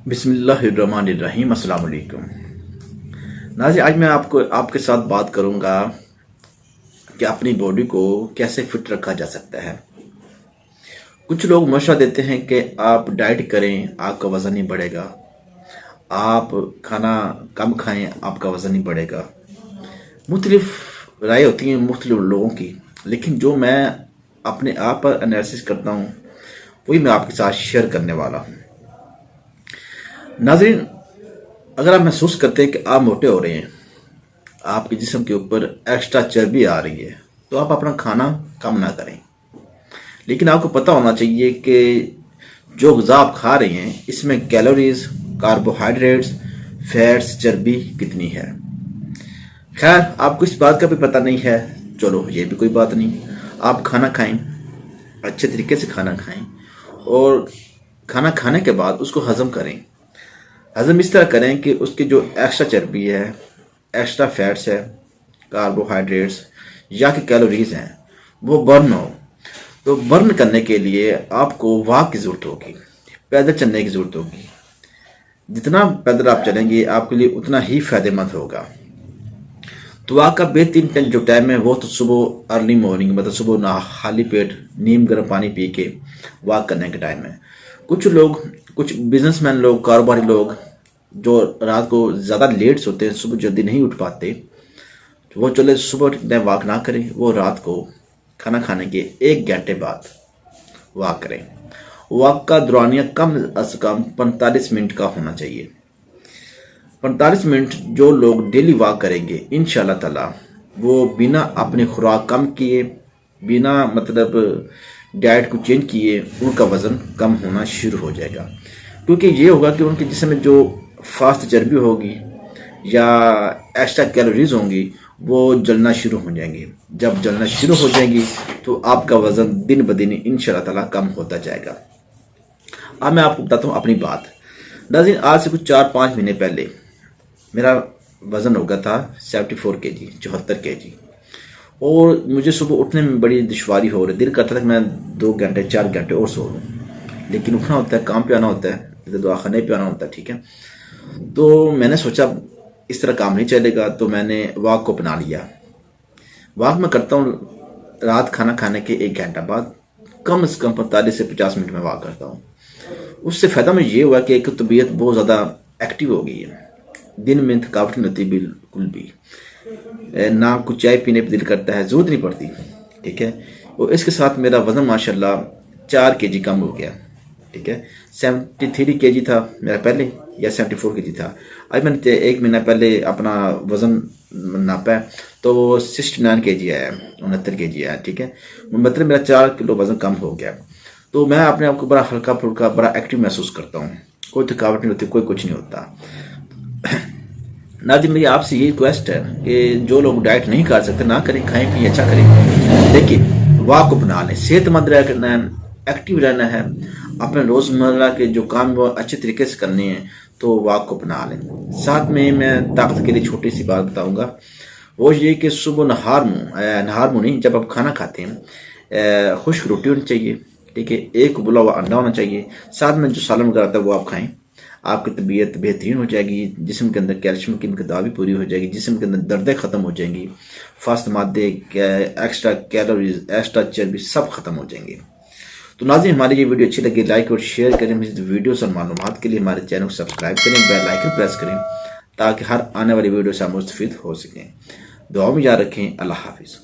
बिस्मिल्लाहिर्रहमानिर्रहीम। अस्सलाम वालेकुम नाज़रीन, आज मैं आप के साथ बात करूंगा कि अपनी बॉडी को कैसे फिट रखा जा सकता है। कुछ लोग मशवरा देते हैं कि आप डाइट करें, आपका वज़न नहीं बढ़ेगा। आप खाना कम खाएं, आपका वज़न नहीं बढ़ेगा। मुख्तलिफ राय होती हैं मुख्तलिफ लोगों की, लेकिन जो मैं अपने आप पर एनालिसिस करता हूँ वही मैं आपके साथ शेयर करने वाला हूँ। नाज़रीन, अगर आप महसूस करते हैं कि आप मोटे हो रहे हैं, आपके जिस्म के ऊपर एक्स्ट्रा चर्बी आ रही है, तो आप अपना खाना कम ना करें। लेकिन आपको पता होना चाहिए कि जो ग़िज़ा आप खा रहे हैं इसमें कैलोरीज, कार्बोहाइड्रेट्स, फैट्स, चर्बी कितनी है। खैर, आपको इस बात का भी पता नहीं है, चलो ये भी कोई बात नहीं। आप खाना खाएं, अच्छे तरीके से खाना खाएं और खाना खाने के बाद उसको हज़म करें। हज़म इस तरह करें कि उसकी जो एक्स्ट्रा चर्बी है, एक्स्ट्रा फैट्स है, कार्बोहाइड्रेट्स या कि कैलोरीज हैं, वो बर्न हो। तो बर्न करने के लिए आपको वॉक की ज़रूरत होगी, पैदल चलने की ज़रूरत होगी। जितना पैदल आप चलेंगे आपके लिए उतना ही फ़ायदेमंद होगा। तो वॉक का बेहतरीन जो टाइम है वो तो सुबह अर्ली मॉर्निंग, मतलब सुबह ना खाली पेट नीम गर्म पानी पी के वॉक करने का टाइम है। कुछ बिजनेसमैन लोग, कारोबारी लोग जो रात को ज़्यादा लेट सोते हैं, सुबह जल्दी नहीं उठ पाते, तो वो चले सुबह वॉक ना करें, वो रात को खाना खाने के 1 घंटे बाद वॉक करें। वॉक का दौरानिया कम से कम 45 मिनट का होना चाहिए। 45 मिनट जो लोग डेली वॉक करेंगे, इंशाल्लाह ताला वो बिना अपनी खुराक कम किए, बिना मतलब डाइट को चेंज किए, उनका वज़न कम होना शुरू हो जाएगा। क्योंकि ये होगा कि उनके जिस्म में जो फास्ट चर्बी होगी या एक्स्ट्रा कैलोरीज होंगी वो जलना शुरू हो जाएंगी। जब जलना शुरू हो जाएंगी तो आपका वज़न दिन ब दिन इंशाल्लाह ताला कम होता जाएगा। अब मैं आपको बताता हूँ अपनी बात। नाज़रीन, आज से कुछ 4-5 महीने पहले मेरा वज़न हो गया था 74 kg, 74 kg, और मुझे सुबह उठने में बड़ी दुश्वारी हो रही। दिल करता था कि मैं 2 घंटे 4 घंटे और सो लूँ, लेकिन उठना होता है, काम पे आना होता है, दवाखाने पे आना होता है, ठीक है। तो मैंने सोचा इस तरह काम नहीं चलेगा, तो मैंने वॉक को अपना लिया। वॉक मैं करता हूँ रात खाना खाने के 1 घंटा बाद, कम से कम 45 से 50 मिनट में वॉक करता हूँ। उससे फ़ायदा मुझे ये हुआ कि एक तबीयत बहुत ज़्यादा एक्टिव हो गई है, दिन में थकावट नहीं होती बिल्कुल भी, ना कुछ चाय पीने पर दिल करता है, ज़रूरत नहीं पड़ती, ठीक है। और इसके साथ मेरा वज़न माशाल्लाह 4 kg कम हो गया, ठीक है। 73 kg था मेरा पहले, या 74 kg था। आज मैंने 1 महीना पहले अपना वज़न नापा है तो 69 kg आया, 69 kg आया, ठीक है। मतलब मेरा 4 किलो वज़न कम हो गया। तो मैं अपने आप को बड़ा हल्का फुल्का, बड़ा एक्टिव महसूस करता हूँ, कोई थकावट नहीं होती, कोई कुछ नहीं होता। नाज़रीन, मेरी आपसे यही रिक्वेस्ट है कि जो लोग डाइट नहीं कर सकते ना करें, खाएं पिए, अच्छा करें, लेकिन वॉक को बना लें। सेहतमंद रहना है, एक्टिव रहना है, अपने रोज़मर्रा के जो काम वो अच्छे तरीके से करने हैं, तो वॉक को बना लें। साथ में मैं ताकत के लिए छोटी सी बात बताऊंगा, वो ये कि सुबह नहार मुँह नहीं, जब आप खाना खाते हैं खुश्क रोटी होनी चाहिए, ठीक है। 1 उबला हुआ अंडा होना चाहिए, साथ में जो सालन वगैरह आता है वो आप खाएं। आपकी तबीयत बेहतरीन हो जाएगी, जिस्म के अंदर कैल्शियम की मिकदार भी पूरी हो जाएगी, जिस्म के अंदर दर्दें ख़त्म हो जाएंगी, फास्ट मादे, एक्स्ट्रा कैलोरीज, एक्स्ट्रा चर्बी सब खत्म हो जाएंगे। तो नाज़रीन, हमारी ये वीडियो अच्छी लगी लाइक और शेयर करें। मज़ीद वीडियोस और मालूमात के लिए हमारे चैनल को सब्सक्राइब करें, बेल आइकन प्रेस करें, ताकि हर आने वाली वीडियो से आप मुस्तफ़ीद हो सकें। दुआ में याद रखें। अल्लाह हाफिज़।